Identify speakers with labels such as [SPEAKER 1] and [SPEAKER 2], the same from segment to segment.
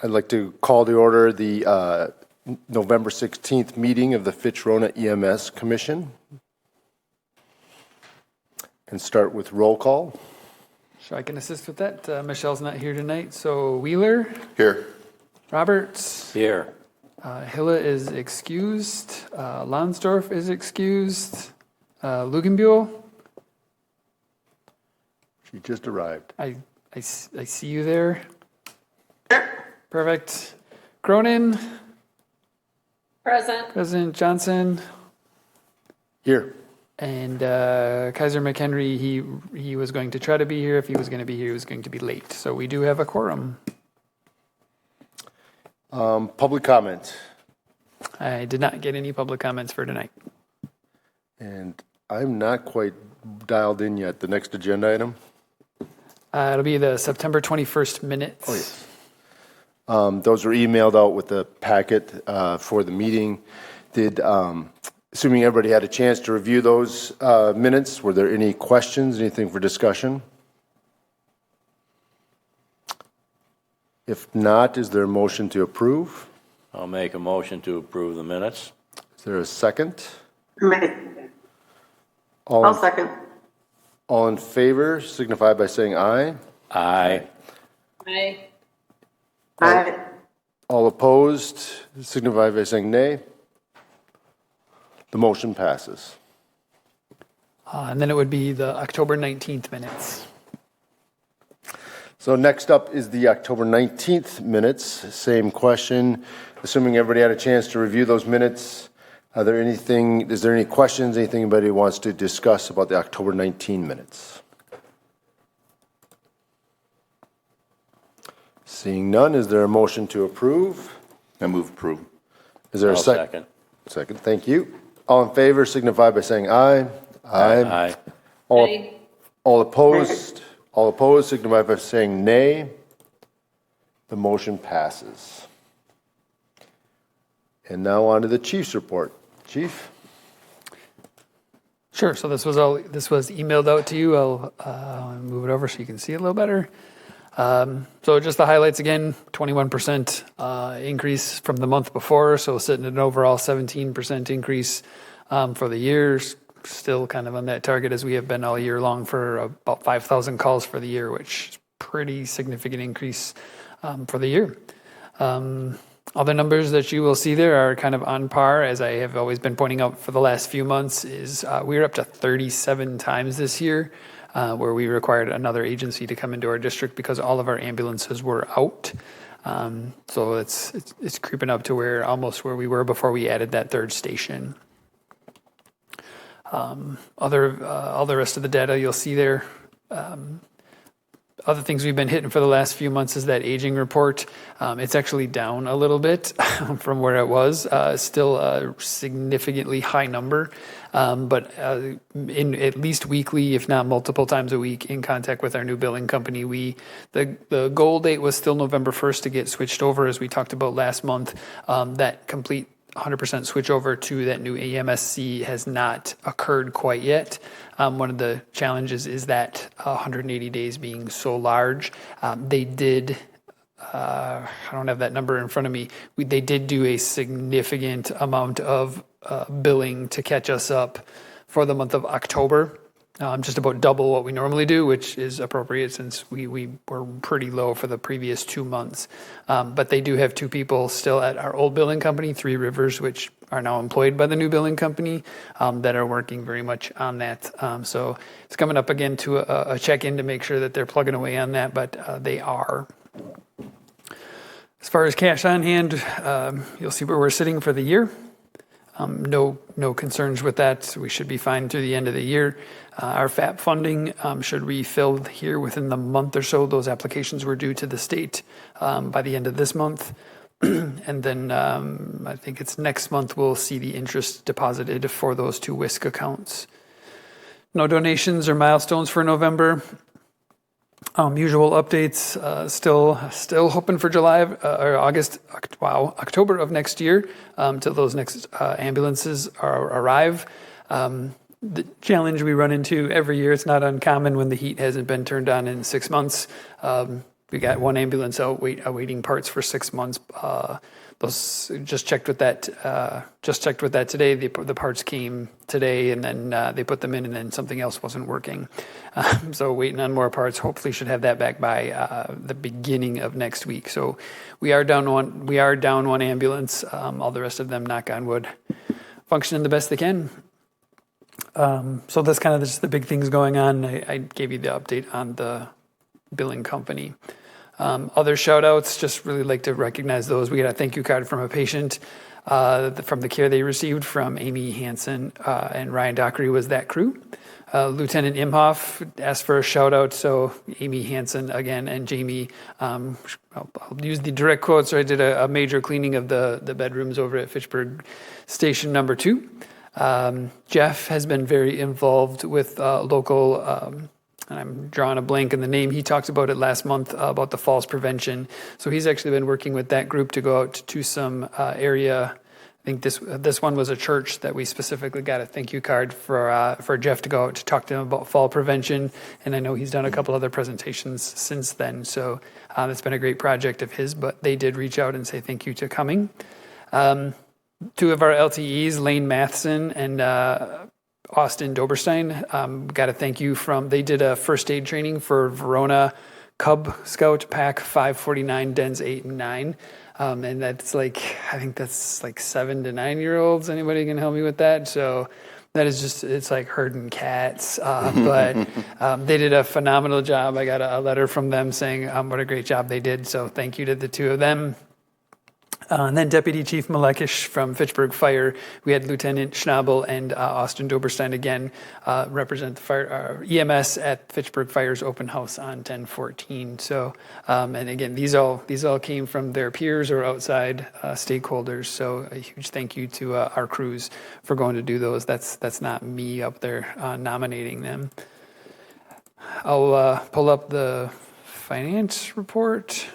[SPEAKER 1] I'd like to call to order the November 16th meeting of the Fitch-Rona EMS Commission and start with roll call.
[SPEAKER 2] So I can assist with that. Michelle's not here tonight, so Wheeler.
[SPEAKER 1] Here.
[SPEAKER 2] Roberts.
[SPEAKER 3] Here.
[SPEAKER 2] Hilla is excused. Lonsdorf is excused. Lugenbuehl.
[SPEAKER 1] She just arrived.
[SPEAKER 2] I see you there. Perfect. Cronin.
[SPEAKER 4] Present.
[SPEAKER 2] President Johnson.
[SPEAKER 1] Here.
[SPEAKER 2] And Kaiser McHenry, he was going to try to be here. If he was going to be here, he was going to be late. So we do have a quorum.
[SPEAKER 1] Public comment.
[SPEAKER 2] I did not get any public comments for tonight.
[SPEAKER 1] And I'm not quite dialed in yet. The next agenda item?
[SPEAKER 2] It'll be the September 21st minutes.
[SPEAKER 1] Oh, yes. Those were emailed out with the packet for the meeting. Assuming everybody had a chance to review those minutes, were there any questions, anything for discussion? If not, is there a motion to approve?
[SPEAKER 3] I'll make a motion to approve the minutes.
[SPEAKER 1] Is there a second?
[SPEAKER 4] I'll second.
[SPEAKER 1] All in favor signify by saying aye.
[SPEAKER 3] Aye.
[SPEAKER 4] Aye. Aye.
[SPEAKER 1] All opposed signify by saying nay. The motion passes.
[SPEAKER 2] And then it would be the October 19th minutes.
[SPEAKER 1] So next up is the October 19th minutes. Same question. Assuming everybody had a chance to review those minutes, is there any questions, anything anybody wants to discuss about the October 19 minutes? Seeing none, is there a motion to approve?
[SPEAKER 5] I move approve.
[SPEAKER 1] Is there a
[SPEAKER 3] Second.
[SPEAKER 1] Second, thank you. All in favor signify by saying aye.
[SPEAKER 3] Aye.
[SPEAKER 1] All opposed? All opposed signify by saying nay. The motion passes. And now on to the chief's report. Chief?
[SPEAKER 2] Sure. So this was emailed out to you. I'll move it over so you can see it a little better. So just the highlights again, 21% increase from the month before. So sitting at an overall 17% increase for the year. Still kind of on that target as we have been all year long for about 5,000 calls for the year, which is pretty significant increase for the year. Other numbers that you will see there are kind of on par, as I have always been pointing out for the last few months, is we're up to 37 times this year where we required another agency to come into our district because all of our ambulances were out. So it's creeping up to almost where we were before we added that third station. All the rest of the data you'll see there. Other things we've been hitting for the last few months is that aging report. It's actually down a little bit from where it was. Still a significantly high number, but in at least weekly, if not multiple times a week, in contact with our new billing company. The goal date was still November 1st to get switched over, as we talked about last month. That complete 100% switch over to that new AMSC has not occurred quite yet. One of the challenges is that 180 days being so large. They did, I don't have that number in front of me, they did do a significant amount of billing to catch us up for the month of October. Just about double what we normally do, which is appropriate since we were pretty low for the previous 2 months. But they do have two people still at our old billing company, Three Rivers, which are now employed by the new billing company, that are working very much on that. So it's coming up again to a check-in to make sure that they're plugging away on that, but they are. As far as cash on hand, you'll see where we're sitting for the year. No concerns with that. We should be fine through the end of the year. Our FAP funding should be filled here within the month or so. Those applications were due to the state by the end of this month. And then I think it's next month we'll see the interest deposited for those two WISC accounts. No donations or milestones for November. Usual updates, still hoping for July or October of next year till those next ambulances arrive. The challenge we run into every year, it's not uncommon when the heat hasn't been turned on in 6 months. we got one ambulance out awaiting parts for 6 months. Those just checked with that. Just checked with that today. The parts came today, and then they put them in, and then something else wasn't working. So waiting on more parts. Hopefully, should have that back by the beginning of next week. So we are down one. We are down one ambulance. All the rest of them, knock on wood, functioning the best they can. So that's kind of just the big things going on. I gave you the update on the billing company. Other shout outs, just really like to recognize those. We got a thank you card from a patient from the care they received from Amy Hansen and Ryan Dockery was that crew. Lieutenant Imhoff asked for a shout out. So Amy Hansen again and Jamie, I'll use the direct quotes. So I did a major cleaning of the bedrooms over at Fitchburg Station number 2. Jeff has been very involved with local, and I'm drawing a blank in the name. He talked about it last month about the falls prevention. So he's actually been working with that group to go out to some area. I think this one was a church that we specifically got a thank you card for Jeff to go out to talk to him about fall prevention. And I know he's done a couple other presentations since then. So it's been a great project of his, but they did reach out and say thank you to coming. 2 of our LTEs, Lane Matheson and Austin Doberstein, got a thank you from, they did a first aid training for Fitch-Rona Cub Scout Pack 549 Dens 8 and 9. And that's like, I think that's like 7 to 9 year olds. Anybody can help me with that? So that is just, it's like herding cats. But they did a phenomenal job. I got a letter from them saying what a great job they did. So thank you to the 2 of them. And then Deputy Chief Malekish from Fitchburg Fire. We had Lieutenant Schnabel and Austin Doberstein again represent the fire EMS at Fitchburg Fire's open house on 10/14. So, and again, these all came from their peers or outside stakeholders. So a huge thank you to our crews for going to do those. That's not me up there nominating them. I'll pull up the finance report.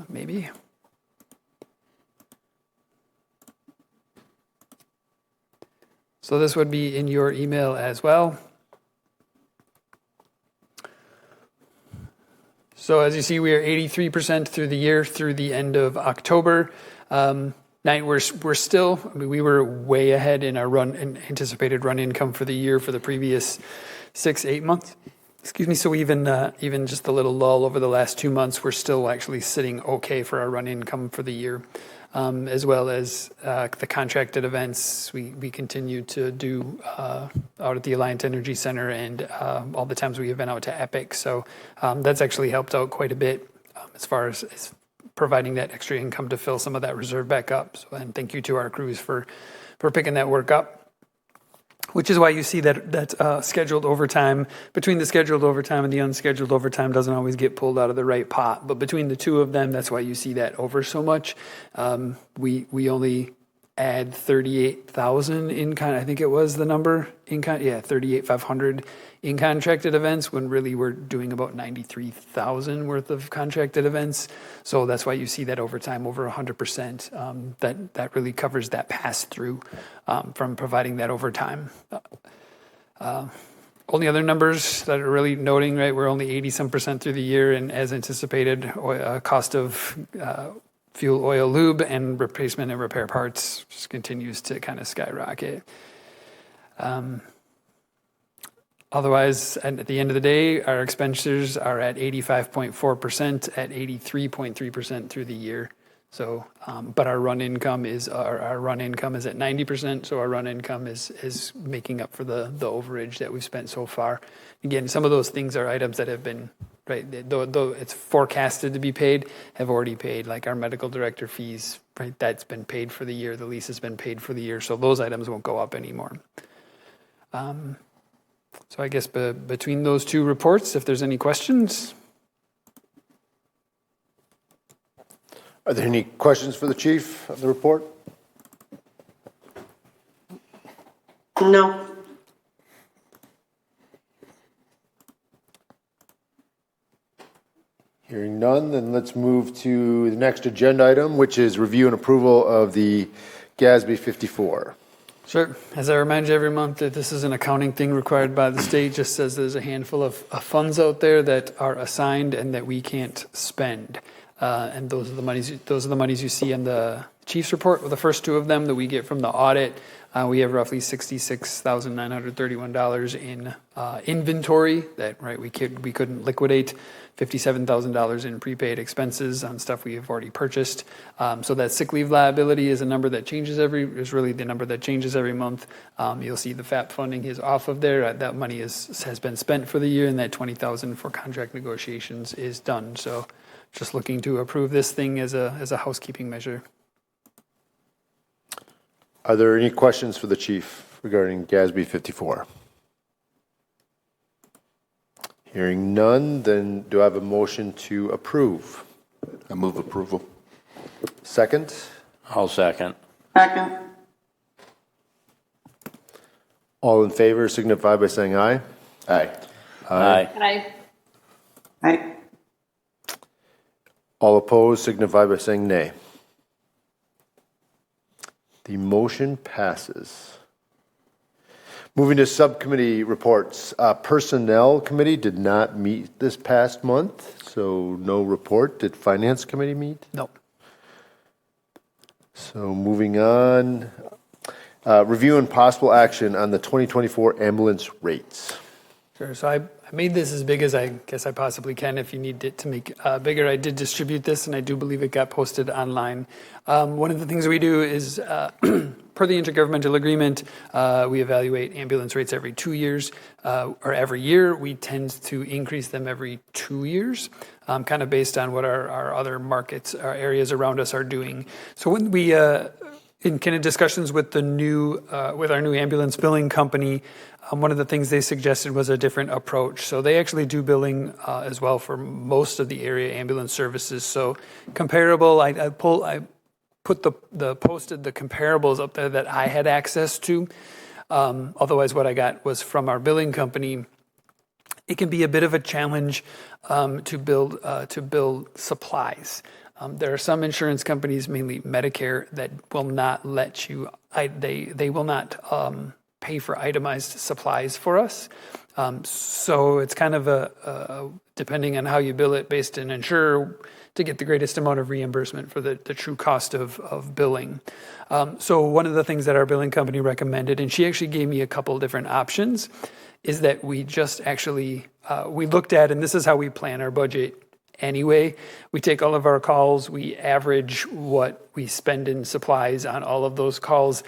[SPEAKER 2] Maybe. So this would be in your email as well. So as you see, we are 83% through the year through the end of October. We're still, we were way ahead in our anticipated run income for the year for the previous 6-8 months. Excuse me. So even just a little lull over the last 2 months, we're still actually sitting okay for our run income for the year, as well as the contracted events we continue to do out at the Alliant Energy Center and all the times we have been out to Epic. So that's actually helped out quite a bit as far as providing that extra income to fill some of that reserve back up. So, and thank you to our crews for picking that work up. Which is why you see that scheduled overtime, between the scheduled overtime and the unscheduled overtime doesn't always get pulled out of the right pot. But between the 2 of them, that's why you see that over so much. We only add 38,000 in I think it was the number in 38,500 in contracted events when really we're doing about 93,000 worth of contracted events. So that's why you see that overtime over 100%. That really covers that pass through from providing that overtime. Only other numbers that are really noting, right? We're only 80% through the year, and as anticipated, cost of fuel, oil, lube, and replacement and repair parts just continues to kind of skyrocket. Otherwise, at the end of the day, our expenditures are at 85.4%, at 83.3% through the year. So, but our run income is at 90%. So our run income is making up for the overage that we've spent so far. Again, some of those things are items that have been, right, though it's forecasted to be paid, have already paid, like our medical director fees, right? That's been paid for the year. The lease has been paid for the year. So those items won't go up anymore. So I guess between those 2 reports, if there's any questions.
[SPEAKER 1] Are there any questions for the chief of the report?
[SPEAKER 4] No.
[SPEAKER 1] Hearing none, then let's move to the next agenda item, which is review and approval of the GASB 54.
[SPEAKER 2] Sure. As I remind you every month that this is an accounting thing required by the state, just says there's a handful of funds out there that are assigned and that we can't spend. And those are the monies you see in the chief's report. Well, the first two of them that we get from the audit, we have roughly $66,931 in inventory that we couldn't liquidate. $57,000 in prepaid expenses on stuff we have already purchased. So that sick leave liability is a number that changes really the number that changes every month. You'll see the FAP funding is off of there. That money has been spent for the year, and that $20,000 for contract negotiations is done. So just looking to approve this thing as a housekeeping measure.
[SPEAKER 1] Are there any questions for the chief regarding GASB 54? Hearing none, then do I have a motion to approve?
[SPEAKER 5] I move approval.
[SPEAKER 1] Second?
[SPEAKER 3] I'll second.
[SPEAKER 4] Second.
[SPEAKER 1] All in favor signify by saying aye.
[SPEAKER 5] Aye.
[SPEAKER 3] Aye.
[SPEAKER 4] Aye. Aye.
[SPEAKER 1] All opposed signify by saying nay. The motion passes. Moving to subcommittee reports. Personnel Committee did not meet this past month, so no report. Did Finance Committee meet?
[SPEAKER 2] No.
[SPEAKER 1] So moving on. Review and possible action on the 2024 ambulance rates.
[SPEAKER 2] Sure. So I made this as big as I guess I possibly can. If you need it to make bigger, I did distribute this, and I do believe it got posted online. One of the things we do is, per the intergovernmental agreement, we evaluate ambulance rates every 2 years, or every year. We tend to increase them every 2 years, kind of based on what our other markets, our areas around us are doing. So when we in kind of discussions with the new with our new ambulance billing company, one of the things they suggested was a different approach. So they actually do billing as well for most of the area ambulance services. So comparable, I put posted the comparables up there that I had access to. Otherwise, what I got was from our billing company. It can be a bit of a challenge to build supplies. There are some insurance companies, mainly Medicare, that will not let you. They will not pay for itemized supplies for us. So it's kind of a depending on how you bill it, based on insurer, to get the greatest amount of reimbursement for the true cost of billing. So one of the things that our billing company recommended, and she actually gave me a couple different options, is that we just actually we looked at, and this is how we plan our budget. Anyway, we take all of our calls, we average what we spend in supplies on all of those calls.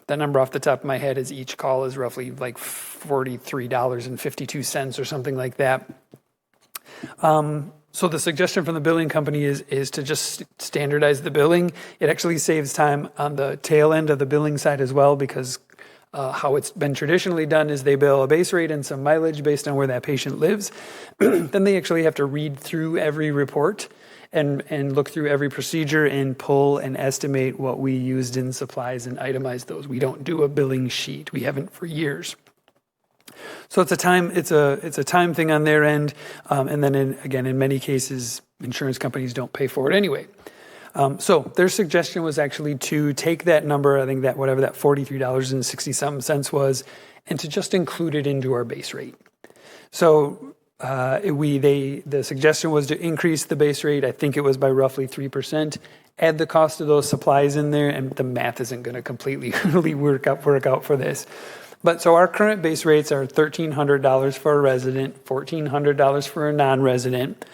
[SPEAKER 2] The number off the top of my head is each call is roughly like $43.52 or something like that. So the suggestion from the billing company is to just standardize the billing. It actually saves time on the tail end of the billing side as well, because how it's been traditionally done is they bill a base rate and some mileage based on where that patient lives. Then they actually have to read through every report and look through every procedure and pull and estimate what we used in supplies and itemize those. We don't do a billing sheet. We haven't for years. So it's a time thing on their end, and then in many cases, insurance companies don't pay for it anyway. So their suggestion was actually to take that number, I think that whatever that $43.60 was, and to just include it into our base rate. So the suggestion was to increase the base rate. I think it was by roughly 3%. Add the cost of those supplies in there, and the math isn't going to completely really work out for this. But so our current base rates are $1,300 for a resident, $1,400 for a non-resident.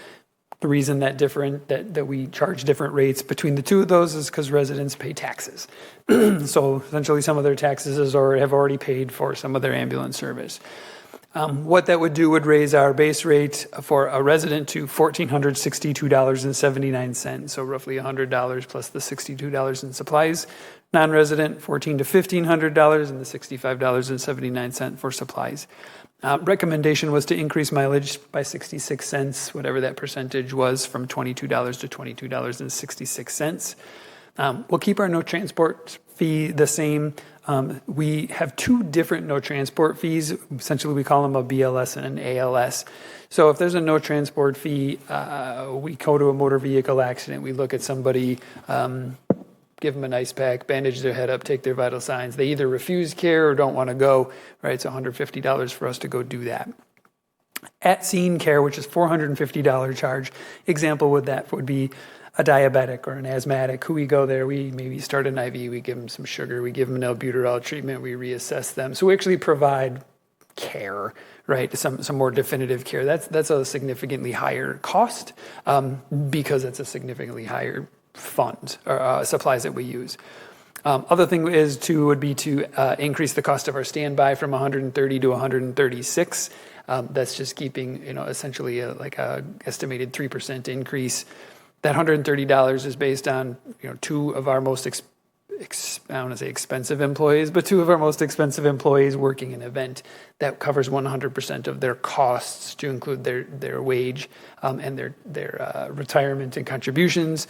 [SPEAKER 2] The reason that we charge different rates between the two of those is because residents pay taxes. So essentially some of their taxes have already paid for some of their ambulance service. What that would do would raise our base rate for a resident to $1,462.79, so roughly $100 plus the $62 in supplies. Non-resident, $1,400 to $1,500, and the $65.79 for supplies. Recommendation was to increase mileage by 66 cents, whatever that percentage was, from $22 to $22.66. We'll keep our no transport fee the same. We have two different no transport fees. Essentially, we call them a BLS and an ALS. So if there's a no transport fee, we go to a motor vehicle accident. We look at somebody give them an ice pack, bandage their head up, take their vital signs. They either refuse care or don't want to go, right? It's $150 for us to go do that. At scene care, which is $450 charge, example with that would be a diabetic or an asthmatic who we go there, we maybe start an IV, we give them some sugar, we give them an albuterol treatment, we reassess them. So we actually provide care, right? Some more definitive care. That's a significantly higher cost because it's a significantly higher fund or supplies that we use. Other thing would be to increase the cost of our standby from 130 to 136. That's just keeping, essentially like a estimated 3% increase. That $130 is based on, two of our most I don't want to say expensive employees, but two of our most expensive employees working an event that covers 100% of their costs to include their wage and their retirement and contributions.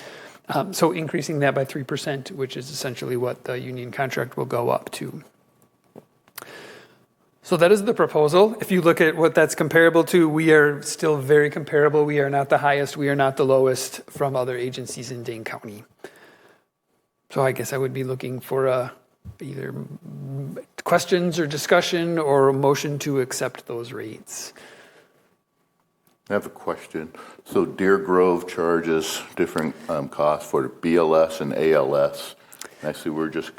[SPEAKER 2] So increasing that by 3%, which is essentially what the union contract will go up to. So that is the proposal. If you look at what that's comparable to, we are still very comparable. We are not the highest. We are not the lowest from other agencies in Dane County. So I guess I would be looking for either questions or discussion or a motion to accept those rates.
[SPEAKER 5] I have a question. So Deer Grove charges different costs for BLS and ALS. Actually, we're just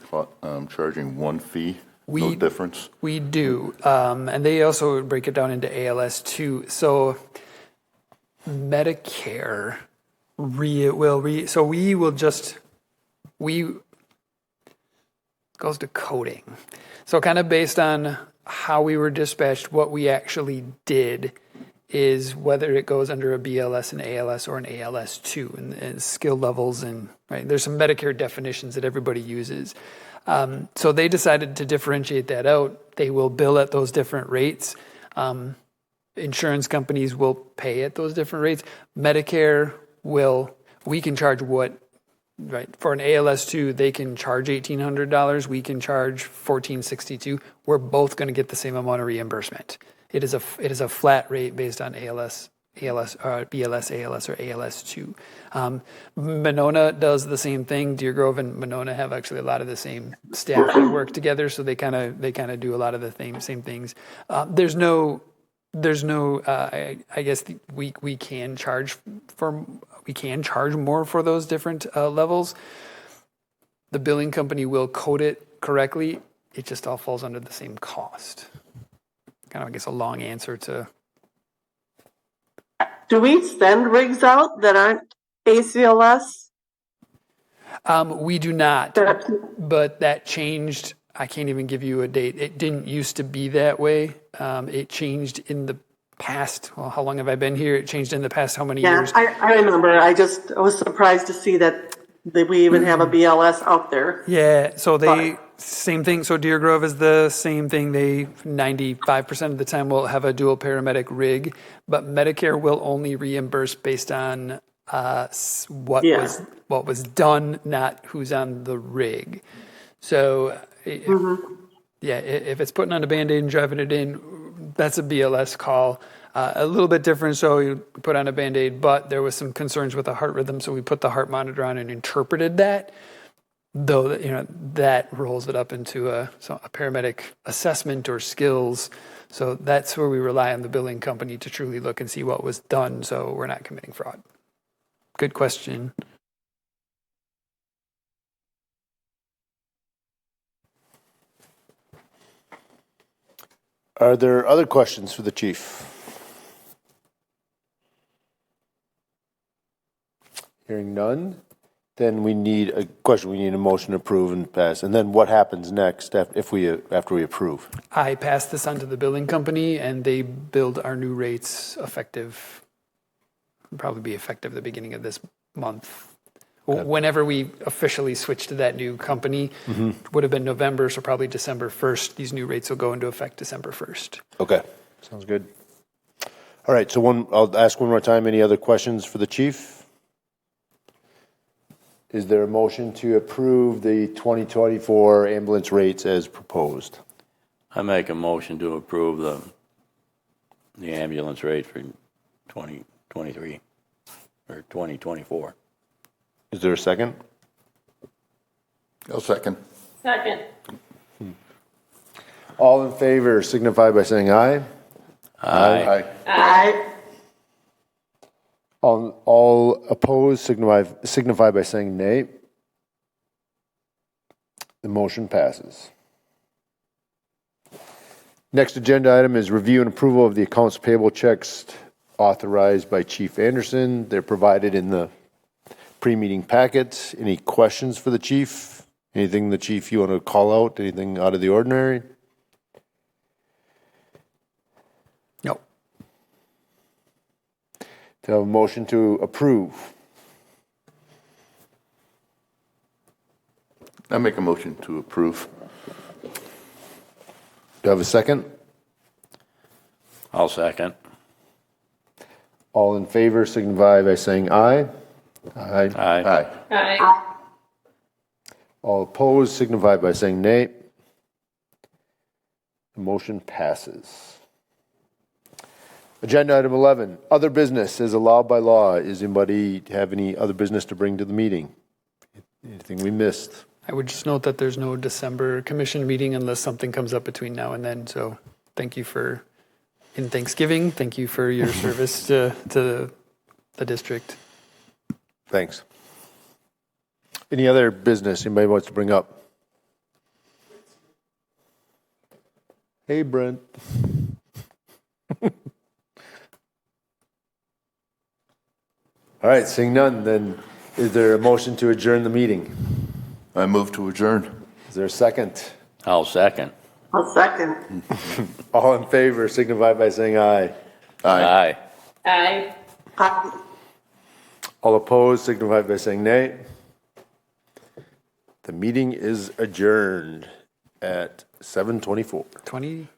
[SPEAKER 5] charging one fee. No difference.
[SPEAKER 2] We do, and they also break it down into ALS too. So Medicare goes to coding. So kind of based on how we were dispatched, what we actually did is whether it goes under a BLS, an ALS, or an ALS2, and skill levels, and right, there's some Medicare definitions that everybody uses. So they decided to differentiate that out. They will bill at those different rates. Insurance companies will pay at those different rates. Medicare we can charge right, for an ALS2, they can charge $1,800. We can charge $1,462. We're both going to get the same amount of reimbursement. It is a flat rate based on BLS, ALS, or ALS2. Monona does the same thing. Deer Grove and Monona have actually a lot of the same staff that work together, so they kind of do a lot of the same things. There's no. I guess we can charge more for those different levels. The billing company will code it correctly. It just all falls under the same cost. Kind of, I guess, a long answer to.
[SPEAKER 4] Do we send rigs out that aren't ACLS?
[SPEAKER 2] We do not, but that changed. I can't even give you a date. It didn't used to be that way. It changed in the past. Well, how long have I been here? It changed in the past how many years?
[SPEAKER 4] I remember. I was surprised to see that we even have a BLS out there.
[SPEAKER 2] Yeah, so same thing. So Deer Grove is the same thing. They 95% of the time will have a dual paramedic rig, but Medicare will only reimburse based on what was done, not who's on the rig. So if it's putting on a Band-Aid and driving it in, that's a BLS call. A little bit different, so you put on a Band-Aid, but there was some concerns with the heart rhythm, so we put the heart monitor on and interpreted that. Though that rolls it up into a paramedic assessment or skills. So that's where we rely on the billing company to truly look and see what was done, so we're not committing fraud. Good question.
[SPEAKER 1] Are there other questions for the chief? Hearing none, then we need a motion to approve and pass. And then what happens next after we approve?
[SPEAKER 2] I pass this on to the billing company, and they build our new rates probably be effective the beginning of this month. Okay. Whenever we officially switch to that new company, would have been November, so probably December 1st. These new rates will go into effect December 1st. Okay,
[SPEAKER 1] sounds good. All right, so I'll ask one more time. Any other questions for the chief? Is there a motion to approve the 2024 ambulance rates as proposed?
[SPEAKER 3] I make a motion to approve the ambulance rate for 2023 or 2024.
[SPEAKER 1] Is there a second?
[SPEAKER 5] I'll second.
[SPEAKER 4] Second.
[SPEAKER 1] All in favor signify by saying aye.
[SPEAKER 3] Aye.
[SPEAKER 4] Aye.
[SPEAKER 1] All opposed signify by saying nay. The motion passes. Next agenda item is review and approval of the accounts payable checks authorized by Chief Anderson. They're provided in the pre-meeting packet. Any questions for the chief? Anything the chief you want to call out? Anything out of the ordinary?
[SPEAKER 2] No.
[SPEAKER 1] To have a motion to approve.
[SPEAKER 5] I make a motion to approve.
[SPEAKER 1] Do I have a second?
[SPEAKER 3] I'll second.
[SPEAKER 1] All in favor signify by saying aye. Aye.
[SPEAKER 3] Aye.
[SPEAKER 4] Aye.
[SPEAKER 1] All opposed signify by saying nay. The motion passes. Agenda item 11, other business is allowed by law. Does anybody have any other business to bring to the meeting? Anything we missed?
[SPEAKER 2] I would just note that there's no December commission meeting unless something comes up between now and then. So thank you in Thanksgiving, thank you for your service to the district.
[SPEAKER 1] Thanks. Any other business anybody wants to bring up? Hey, Brent. All right, seeing none, then is there a motion to adjourn the meeting?
[SPEAKER 5] I move to adjourn.
[SPEAKER 1] Is there a second?
[SPEAKER 3] I'll second.
[SPEAKER 4] I'll second.
[SPEAKER 1] All in favor signify by saying aye.
[SPEAKER 3] Aye.
[SPEAKER 4] Aye. Aye.
[SPEAKER 1] All opposed signify by saying nay. The meeting is adjourned at 7:24.
[SPEAKER 2] 2020.